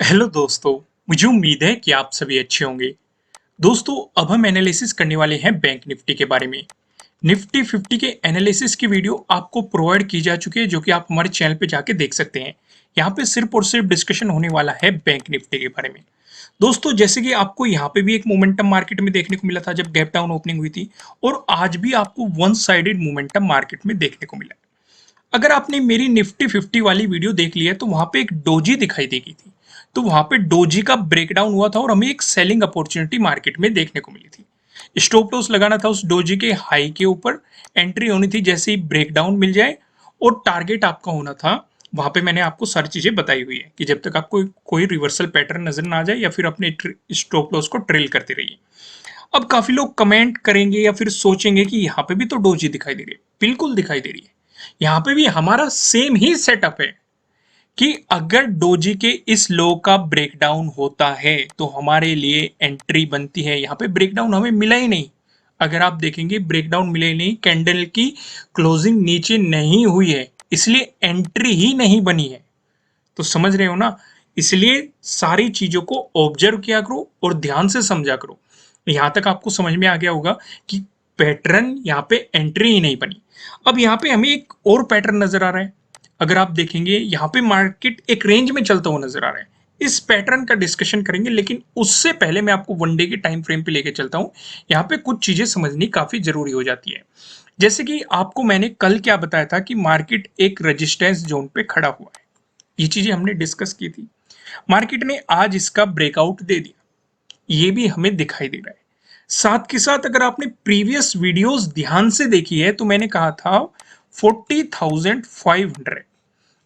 Hello दोस्तों। मुझे उम्मीद है कि आप सभी अच्छे होंगे। दोस्तों, अब हम एनालिसिस करने वाले हैं बैंक निफ्टी के बारे में। निफ्टी 50 के एनालिसिस की वीडियो आपको प्रोवाइड की जा चुकी है, जो कि आप हमारे चैनल पे जाके देख सकते हैं। यहाँ पे सिर्फ और सिर्फ डिस्कशन होने वाला है बैंक निफ्टी के बारे में। दोस्तों, जैसे कि आपको यहाँ पे भी एक मोमेंटम मार्केट में देखने को मिला था जब गैप डाउन ओपनिंग हुई थी, और आज भी आपको वन साइडेड मोमेंटम मार्केट में देखने को मिला है। अगर आपने मेरी निफ्टी 50 वाली वीडियो देख ली है तो वहां पे एक डोजी दिखाई देगी थी। तो वहां पे डोजी का ब्रेकडाउन हुआ था और हमें एक सेलिंग अपॉर्चुनिटी मार्केट में देखने को मिली थी। स्टॉप लॉस लगाना था उस डोजी के हाई के ऊपर, एंट्री होनी थी जैसे ही ब्रेकडाउन मिल जाए, और टारगेट आपका होना था। वहां पे मैंने आपको सारी चीजें बताई हुई है कि जब तक आपको कोई रिवर्सल पैटर्न नजर ना आ जाए या फिर अपने स्टॉप लॉस को ट्रेल करते रहिए। अब काफी लोग कमेंट करेंगे या फिर सोचेंगे कि यहाँ पे भी तो डोजी दिखाई दे रही है। बिल्कुल दिखाई दे रही है। यहाँ पे भी हमारा सेम ही सेटअप है कि अगर डोजी के इस लो का ब्रेकडाउन होता है तो हमारे लिए एंट्री बनती है। यहाँ पे ब्रेकडाउन हमें मिला ही नहीं। अगर आप देखेंगे ब्रेकडाउन मिला ही नहीं, कैंडल की क्लोजिंग नीचे नहीं हुई है, इसलिए एंट्री ही नहीं बनी है। तो समझ रहे हो ना। इसलिए सारी चीजों को ऑब्जर्व किया करो और ध्यान से समझा करो। यहां तक आपको समझ में आ गया होगा कि पैटर्न यहाँ पे एंट्री ही नहीं बनी। अब यहाँ पे हमें एक और पैटर्न नजर आ रहा है। अगर आप देखेंगे यहाँ पे मार्केट एक रेंज में चलता हुआ नजर आ रहा है। इस पैटर्न का डिस्कशन करेंगे, लेकिन उससे पहले मैं आपको वन डे के टाइम फ्रेम पे लेके चलता हूं। यहाँ पे कुछ चीजें समझनी काफी जरूरी हो जाती है। जैसे कि आपको मैंने कल क्या बताया था कि मार्केट एक रेजिस्टेंस जोन पे खड़ा हुआ है। ये चीजें हमने डिस्कस की थी। मार्केट ने आज इसका ब्रेकआउट दे दिया, ये भी हमें दिखाई दे रहा है। साथ के साथ अगर आपने प्रीवियस वीडियोस ध्यान से देखी है तो मैंने कहा था 40,500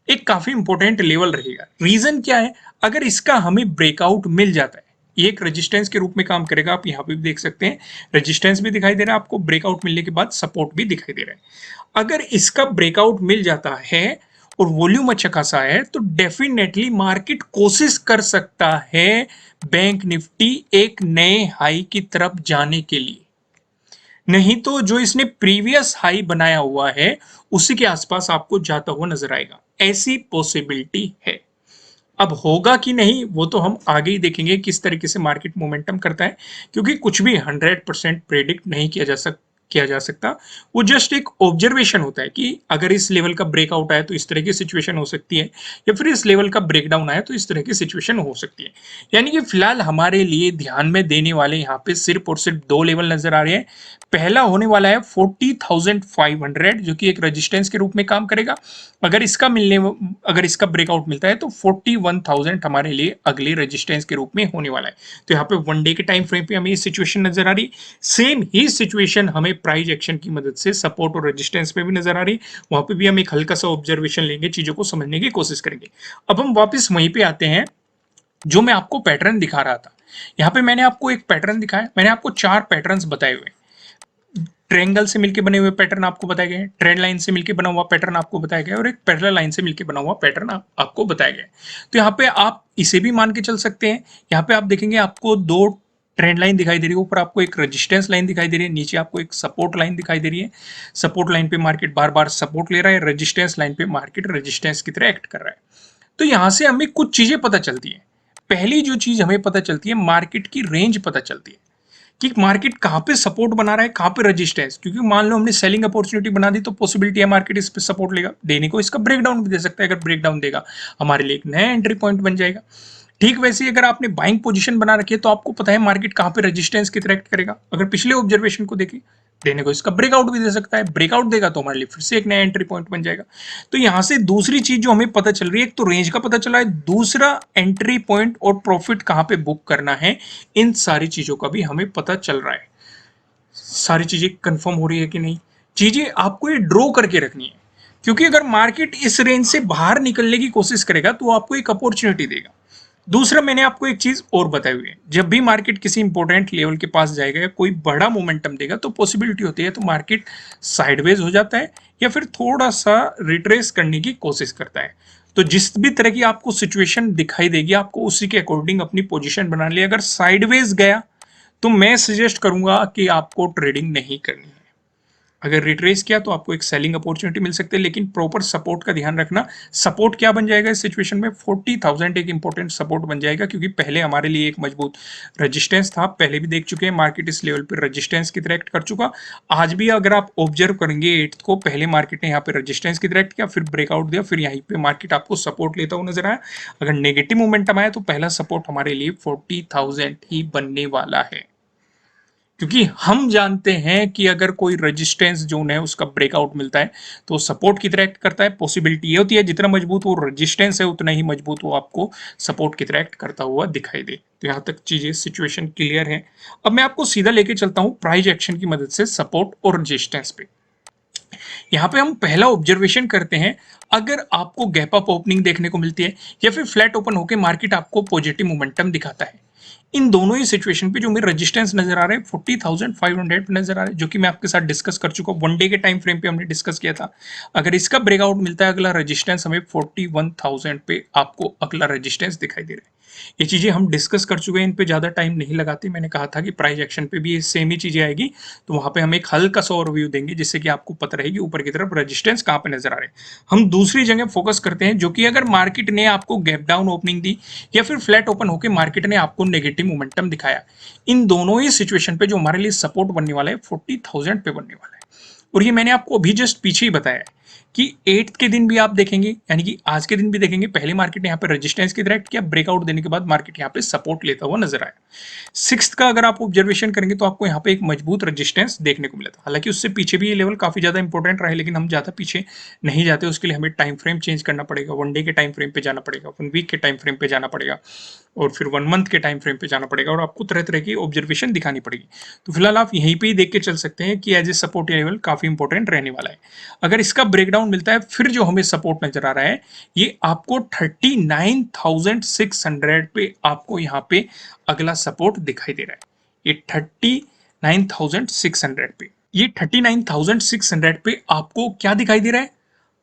एक काफी इंपॉर्टेंट लेवल रहेगा। रीजन क्या है? अगर इसका हमें ब्रेकआउट मिल जाता है, ये एक रेजिस्टेंस के रूप में काम करेगा। आप यहां पे भी देख सकते हैं, रेजिस्टेंस भी दिखाई दे रहा है आपको, ब्रेकआउट मिलने के बाद सपोर्ट भी दिखाई दे रहा है। अगर इसका ब्रेकआउट मिल जाता है और वॉल्यूम अच्छा खासा है तो डेफिनेटली मार्केट कोशिश कर सकता है बैंक निफ्टी एक नए हाई की तरफ जाने के लिए। नहीं तो जो इसने प्रीवियस हाई बनाया हुआ है उसी के आसपास आपको जाता हुआ नजर आएगा। ऐसी पॉसिबिलिटी है। अब होगा कि नहीं वो तो हम आगे ही देखेंगे किस तरीके से मार्केट मोमेंटम करता है, क्योंकि कुछ भी 100% प्रेडिक्ट नहीं किया जा सकता। वो जस्ट एक ऑब्जर्वेशन होता है कि अगर इस लेवल का ब्रेकआउट आया तो इस तरह की सिचुएशन हो सकती है, या फिर इस लेवल का ब्रेकडाउन आया तो इस तरह की सिचुएशन हो सकती है। यानी कि फिलहाल हमारे लिए ध्यान में देने वाले यहाँ पे सिर्फ और सिर्फ दो लेवल नजर आ रहे हैं। पहला होने वाला है 40,500, जो कि एक रेजिस्टेंस के रूप में काम करेगा। अगर इसका मिलने अगर इसका ब्रेकआउट मिलता है तो 41,000 हमारे लिए अगले रेजिस्टेंस के रूप में होने वाला है। तो यहाँ पे वन डे के टाइम फ्रेम पे हमें ये सिचुएशन नजर आ रही। सेम ही सिचुएशन हमें प्राइस एक्शन की मदद से सपोर्ट और रेजिस्टेंस पे भी नजर आ रही। वहां पे भी हम एक हल्का सा ऑब्जर्वेशन लेंगे, चीजों को समझने की कोशिश करेंगे। अब हम वापस वहीं पे आते हैं जो मैं आपको पैटर्न दिखा रहा था। यहाँ पे मैंने आपको एक पैटर्न दिखाया, मैंने आपको चार पैटर्न्स बताए हुए। ट्रेंगल से मिलकर बने हुए पैटर्न आपको बताए गए, ट्रेंड लाइन से मिलकर बना हुआ पैटर्न आपको बताया गया, और एक पैरेलल लाइन से मिलकर बना हुआ पैटर्न आपको बताया गया। तो यहाँ पे आप इसे भी मान के चल सकते हैं। यहाँ पे आप देखेंगे आपको दो ट्रेंड लाइन दिखाई दे रही है, ऊपर आपको एक रेजिस्टेंस लाइन दिखाई दे रही है, नीचे आपको एक सपोर्ट लाइन दिखाई दे रही है। सपोर्ट लाइन पे मार्केट बार बार सपोर्ट ले रहा है, रेजिस्टेंस लाइन पे मार्केट रेजिस्टेंस की तरह एक्ट कर रहा है। तो यहां से हमें कुछ चीजें पता चलती है। पहली जो चीज हमें पता चलती है, मार्केट की रेंज पता चलती है कि मार्केट कहाँ पे सपोर्ट बना रहा है, कहाँ पे रेजिस्टेंस। क्योंकि मान लो हमने सेलिंग अपॉर्चुनिटी बना दी तो पॉसिबिलिटी है मार्केट इस पे सपोर्ट लेगा, देने को इसका ब्रेकडाउन भी दे सकता है। अगर ब्रेकडाउन देगा हमारे लिए एक नया एंट्री पॉइंट बन जाएगा। ठीक वैसे ही अगर आपने बाइंग पोजीशन बना रखी है तो आपको पता है मार्केट कहाँ पे रेजिस्टेंस की तरह एक्ट करेगा। अगर पिछले ऑब्जर्वेशन को देखें, देने को इसका ब्रेकआउट भी दे सकता है। ब्रेकआउट देगा तो हमारे लिए फिर से एक नया एंट्री पॉइंट बन जाएगा। तो यहां से दूसरी चीज जो हमें पता चल रही है, एक तो रेंज का पता चला है, दूसरा एंट्री पॉइंट और प्रॉफिट कहां पे बुक करना है, इन सारी चीजों का भी हमें पता चल रहा है। सारी चीजें कंफर्म हो रही है कि नहीं, चीजें आपको ये ड्रॉ करके रखनी है। क्योंकि अगर मार्केट इस रेंज से बाहर निकलने की कोशिश करेगा तो आपको एक अपॉर्चुनिटी देगा। दूसरा, मैंने आपको एक चीज और बताई हुई है, जब भी मार्केट किसी इंपॉर्टेंट लेवल के पास जाएगा या कोई बड़ा मोमेंटम देगा तो पॉसिबिलिटी होती है तो मार्केट साइडवेज हो जाता है या फिर थोड़ा सा रिट्रेस करने की कोशिश करता है। तो जिस भी तरह की आपको सिचुएशन दिखाई देगी आपको उसी के अकॉर्डिंग अपनी पोजीशन बना ली। अगर साइडवेज गया तो मैं सजेस्ट करूंगा कि आपको ट्रेडिंग नहीं करनी है। अगर रिट्रेस किया तो आपको एक सेलिंग अपॉर्चुनिटी मिल सकती है, लेकिन प्रॉपर सपोर्ट का ध्यान रखना। सपोर्ट क्या बन जाएगा इस सिचुएशन में, 40,000 एक इंपॉर्टेंट सपोर्ट बन जाएगा, क्योंकि पहले हमारे लिए एक मजबूत रेजिस्टेंस था। पहले भी देख चुके हैं मार्केट इस लेवल पर रेजिस्टेंस की तरह एक्ट कर चुका। आज भी अगर आप ऑब्जर्व करेंगे 8th को, पहले मार्केट ने यहाँ पे रेजिस्टेंस की तरह एक्ट किया, फिर ब्रेकआउट दिया, फिर यहीं पे मार्केट आपको सपोर्ट लेता हुआ नजर आया। अगर नेगेटिव मोमेंटम आया तो पहला सपोर्ट हमारे लिए 40,000 ही बनने वाला है, क्योंकि हम जानते हैं कि अगर कोई रेजिस्टेंस जोन है उसका ब्रेकआउट मिलता है तो सपोर्ट की तरह एक्ट करता है। पॉसिबिलिटी ये होती है जितना मजबूत वो रेजिस्टेंस है उतना ही मजबूत वो आपको सपोर्ट की तरह एक्ट करता हुआ दिखाई दे। तो यहां तक चीजें सिचुएशन क्लियर है। अब मैं आपको सीधा लेके चलता हूं प्राइस एक्शन की मदद से सपोर्ट और रेजिस्टेंस पे। यहाँ पे हम पहला ऑब्जर्वेशन करते हैं, अगर आपको गैप अप ओपनिंग देखने को मिलती है या फिर फ्लैट ओपन होकर मार्केट आपको पॉजिटिव मोमेंटम दिखाता है, इन दोनों ही सिचुएशन पे जो मेरे रेजिस्टेंस नजर आ रहे हैं 40,500 नजर आ रहे हैं, जो कि मैं आपके साथ डिस्कस कर चुका हूं। वन डे के टाइम फ्रेम पे हमने डिस्कस किया था। अगर इसका ब्रेकआउट मिलता है, अगला रेजिस्टेंस हमें 41,000 पे आपको अगला रेजिस्टेंस दिखाई दे रहा है। ये चीजें हम डिस्कस कर चुके हैं, इन पे ज्यादा टाइम नहीं लगाते। मैंने कहा था कि प्राइस एक्शन पे भी ये सेम ही चीजें आएगी, तो वहां पे हम एक हल्का सा ओवरव्यू देंगे जिससे कि आपको पता रहेगी ऊपर की तरफ रेजिस्टेंस कहां पे नजर आ रहे हैं। हम दूसरी जगह फोकस करते हैं, जो कि अगर मार्केट ने आपको गैप डाउन ओपनिंग दी या फिर फ्लैट ओपन होकर मार्केट ने आपको नेगेटिव मोमेंटम दिखाया, इन दोनों ही सिचुएशन पे जो हमारे लिए सपोर्ट बनने वाला है 40,000 पे बनने वाला है। और ये मैंने आपको अभी जस्ट पीछे ही बताया है कि 8th के दिन भी आप देखेंगे, यानी कि आज के दिन भी देखेंगे, पहले मार्केट ने यहाँ पे रेजिस्टेंस की तरह एक्ट किया, ब्रेकआउट देने के बाद मार्केट यहाँ पे सपोर्ट लेता हुआ नजर आया। 6th का अगर आप ऑब्जर्वेशन करेंगे तो आपको यहाँ पे एक मजबूत रेजिस्टेंस देखने को मिला था। हालांकि उससे पीछे भी ये लेवल काफी ज्यादा इंपॉर्टेंट रहा है, लेकिन हम ज्यादा पीछे नहीं जाते, उसके लिए हमें टाइम फ्रेम चेंज करना पड़ेगा। वन डे के टाइम फ्रेम पे जाना पड़ेगा, वन वीक के टाइम फ्रेम पे जाना पड़ेगा, और फिर वन मंथ के टाइम फ्रेम पे जाना पड़ेगा, और आपको तरह तरह की ऑब्जर्वेशन दिखानी पड़ेगी। तो फिलहाल आप यहीं पे ही देख के चल सकते हैं कि एज ए सपोर्ट लेवल काफी इंपॉर्टेंट रहने वाला है। अगर इसका ब्रेकडाउन मिलता है, फिर जो हमें सपोर्ट नजर आ रहा है ये आपको 39,600 पे आपको यहाँ पे अगला सपोर्ट दिखाई दे रहा है। ये 39,600 पे, ये 39,600 पे आपको क्या दिखाई दे रहा है,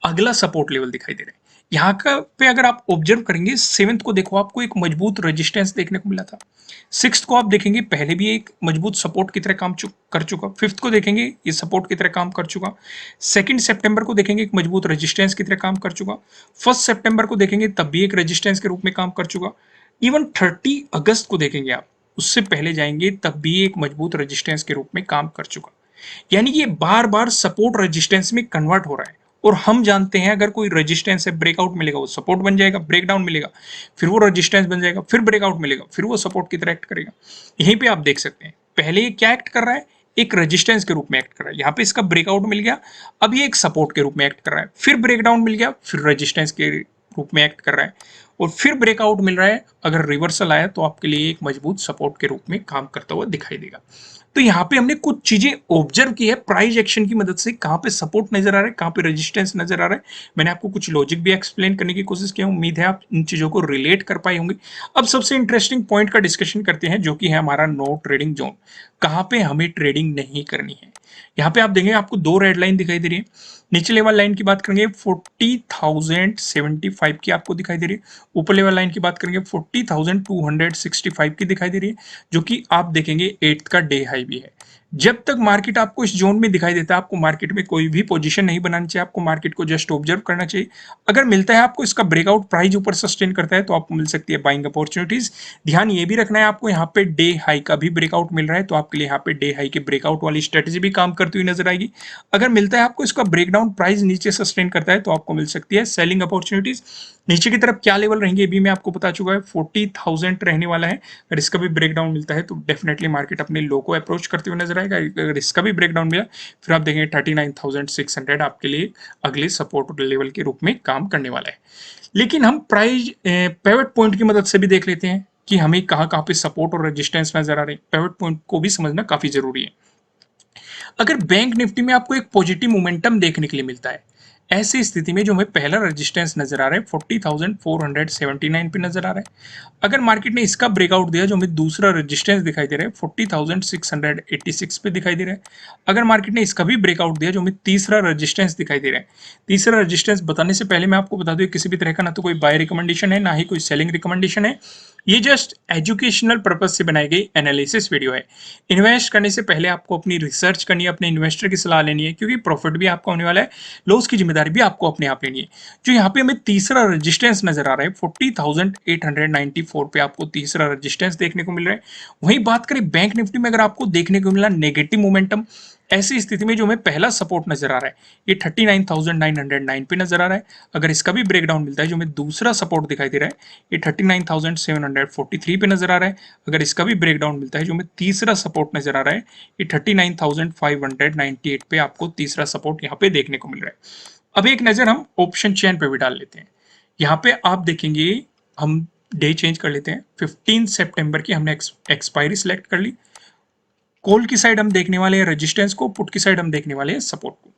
अगला सपोर्ट लेवल दिखाई दे रहा है। यहाँ का पे अगर आप ऑब्जर्व करेंगे, 7th को देखो आपको एक मजबूत रेजिस्टेंस देखने को मिला था। 6th को आप देखेंगे पहले भी एक मजबूत सपोर्ट की तरह काम कर चुका। 5th को देखेंगे ये सपोर्ट की तरह काम कर चुका। 2 सितंबर को देखेंगे एक मजबूत रेजिस्टेंस की तरह काम कर चुका। 1 सितंबर को देखेंगे तब भी एक रेजिस्टेंस के रूप में काम कर चुका। इवन 30 अगस्त को देखेंगे आप, उससे पहले जाएंगे तब भी एक मजबूत रेजिस्टेंस के रूप में काम कर चुका। यानी कि ये बार बार सपोर्ट रेजिस्टेंस में कन्वर्ट हो रहा है। और हम जानते हैं अगर कोई रेजिस्टेंस है, ब्रेकआउट मिलेगा वो सपोर्ट बन जाएगा, ब्रेकडाउन मिलेगा फिर वो रेजिस्टेंस बन जाएगा, फिर ब्रेकआउट मिलेगा फिर वो सपोर्ट की तरह एक्ट करेगा। यहीं पे आप देख सकते हैं पहले ये क्या एक्ट कर रहा है, एक रेजिस्टेंस के रूप में एक्ट कर रहा है। यहाँ पे इसका ब्रेकआउट मिल गया, अब ये एक सपोर्ट के रूप में एक्ट कर रहा है, फिर ब्रेकडाउन मिल गया, फिर रेजिस्टेंस के रूप में एक्ट कर रहा है, और फिर ब्रेकआउट मिल रहा है। अगर रिवर्सल आया तो आपके लिए एक मजबूत सपोर्ट के रूप में काम करता हुआ दिखाई देगा। तो यहाँ पे हमने कुछ चीजें ऑब्जर्व की है प्राइस एक्शन की मदद से, कहां पे सपोर्ट नजर आ रहा है, कहां पे रेजिस्टेंस नजर आ रहा है। मैंने आपको कुछ लॉजिक भी एक्सप्लेन करने की कोशिश की, उम्मीद है आप इन चीजों को रिलेट कर पाए होंगे। अब सबसे इंटरेस्टिंग पॉइंट का डिस्कशन करते हैं, जो कि है हमारा नो ट्रेडिंग जोन। कहां पे हमें ट्रेडिंग नहीं करनी है। यहाँ पे आप देखेंगे आपको दो रेड लाइन दिखाई दे रही है। नीचे लेवल लाइन की बात करेंगे 40,075 की आपको दिखाई दे रही है। ऊपर लेवल लाइन की बात करेंगे 40,265 की दिखाई दे रही है, जो कि आप देखेंगे 8th का डे हाई भी है। जब तक मार्केट आपको इस जोन में दिखाई देता है, आपको मार्केट में कोई भी पोजीशन नहीं बनानी चाहिए, आपको मार्केट को जस्ट ऑब्जर्व करना चाहिए। अगर मिलता है आपको इसका ब्रेकआउट, प्राइस ऊपर सस्टेन करता है तो आपको मिल सकती है बाइंग अपॉर्चुनिटीज। ध्यान ये भी रखना है आपको, यहाँ पे डे हाई का भी ब्रेकआउट मिल रहा है तो आपके लिए यहाँ पे डे हाई के ब्रेकआउट वाली स्ट्रेटेजी भी काम करती हुई नजर आएगी। अगर मिलता है आपको इसका ब्रेकडाउन, प्राइस नीचे सस्टेन करता है तो आपको मिल सकती है सेलिंग अपॉर्चुनिटीज। नीचे की तरफ क्या लेवल रहेंगे ये भी मैं आपको बता चुका है, 40,000 रहने वाला है। अगर इसका भी ब्रेकडाउन मिलता है तो डेफिनेटली मार्केट अपने लो को अप्रोच करते हुए नजर आएगा। अगर इसका भी ब्रेकडाउन मिला फिर आप देखेंगे 39,600 आपके लिए अगले सपोर्ट लेवल के रूप में काम करने वाला है। लेकिन हम प्राइस पिवट पॉइंट की मदद से भी देख लेते हैं कि हमें कहाँ कहाँ पे सपोर्ट और रेजिस्टेंस नजर आ रहे हैं। पिवट पॉइंट को भी समझना काफी जरूरी है। अगर बैंक निफ्टी में आपको एक पॉजिटिव मोमेंटम देखने के लिए मिलता है, ऐसी स्थिति में जो हमें पहला रेजिस्टेंस नजर आ रहा है 40,479 पे नजर आ रहा है। अगर मार्केट ने इसका ब्रेकआउट दिया, जो हमें दूसरा रेजिस्टेंस दिखाई दे रहा है 40,686 पे दिखाई दे रहा है। अगर मार्केट ने इसका भी ब्रेकआउट दिया, जो हमें तीसरा रेजिस्टेंस दिखाई दे रहा है। तीसरा रेजिस्टेंस बताने से पहले मैं आपको बता दूं किसी भी तरह का ना तो कोई बाय रिकमेंडेशन है, ना ही कोई सेलिंग रिकमेंडेशन है। ये जस्ट एजुकेशनल पर्पज से बनाई गई एनालिसिस वीडियो है। इन्वेस्ट करने से पहले आपको अपनी रिसर्च करनी है, अपने इन्वेस्टर की सलाह लेनी है, क्योंकि प्रॉफिट भी आपका होने वाला है, लॉस की जिम्मेदारी भी आपको अपने आप लेनी है। जो यहाँ पे हमें तीसरा रेजिस्टेंस नजर आ रहा है 40,894 पे आपको तीसरा रेजिस्टेंस देखने को मिल रहा है। वहीं बात करें बैंक निफ्टी में, अगर आपको देखने को मिला नेगेटिव मोमेंटम, ऐसी स्थिति में जो हमें पहला सपोर्ट नजर आ रहा है ये 39,909 पे नजर आ रहा है। अगर इसका भी ब्रेकडाउन मिलता है, जो हमें दूसरा सपोर्ट दिखाई दे रहा है ये 39,743 पे नजर आ रहा है। अगर इसका भी ब्रेकडाउन मिलता है, जो हमें तीसरा सपोर्ट नजर आ रहा है ये 39,598 पे आपको तीसरा सपोर्ट यहाँ पे देखने को मिल रहा है। अब एक नजर हम ऑप्शन चेन पे भी डाल लेते हैं। यहाँ पे आप देखेंगे, हम डे चेंज कर लेते हैं। 15 सितंबर की हमने एक्सपायरी सिलेक्ट कर ली। कॉल की साइड हम देखने वाले हैं रेजिस्टेंस को, पुट की साइड हम देखने वाले हैं सपोर्ट को।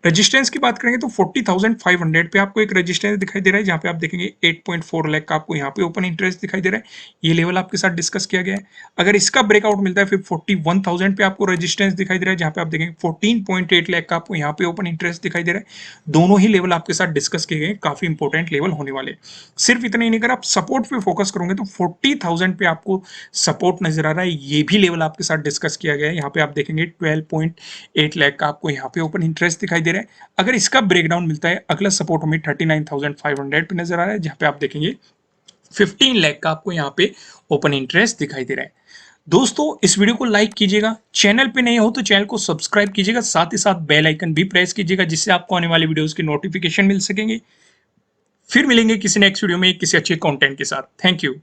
रेजिस्टेंस की बात करेंगे तो 40,500 पे आपको एक रेजिस्टेंस दिखाई दे रहा है, जहां पे आप देखेंगे 8.4 लाख का आपको यहाँ पे ओपन इंटरेस्ट दिखाई दे रहा है। ये लेवल आपके साथ डिस्कस किया गया है। अगर इसका ब्रेकआउट मिलता है फिर 41,000 पे आपको रेजिस्टेंस दिखाई दे रहा है, जहां पे आप देखेंगे 14.8 लाख का आपको यहाँ पे ओपन इंटरेस्ट दिखाई दे रहा है। दोनों ही लेवल आपके साथ डिस्कस किए गए, काफी इंपॉर्टेंट लेवल होने वाले। सिर्फ इतना ही नहीं, अगर आप सपोर्ट पे फोकस करोगे तो 40,000 पे आपको सपोर्ट नजर आ रहा है, ये भी लेवल आपके साथ डिस्कस किया गया है। यहाँ पे आप देखेंगे 12.8 लाख का आपको यहाँ पे ओपन इंटरेस्ट दिखाई दे रहा है। अगर इसका ब्रेकडाउन मिलता है, अगला सपोर्ट हमें 39,500 पे नजर आ रहा है, जहां पे आप देखेंगे 15 लाख का आपको यहाँ पे ओपन इंटरेस्ट दिखाई दे रहा है। दोस्तों, इस वीडियो को लाइक कीजिएगा, चैनल पे नए हो तो चैनल को सब्सक्राइब कीजिएगा, साथ ही साथ बेल आइकन भी प्रेस कीजिएगा, जिससे आपको आने वाली वीडियोस की नोटिफिकेशन मिल सकेंगे। फिर मिलेंगे किसी नेक्स्ट वीडियो में किसी अच्छे कंटेंट के साथ। Thank you.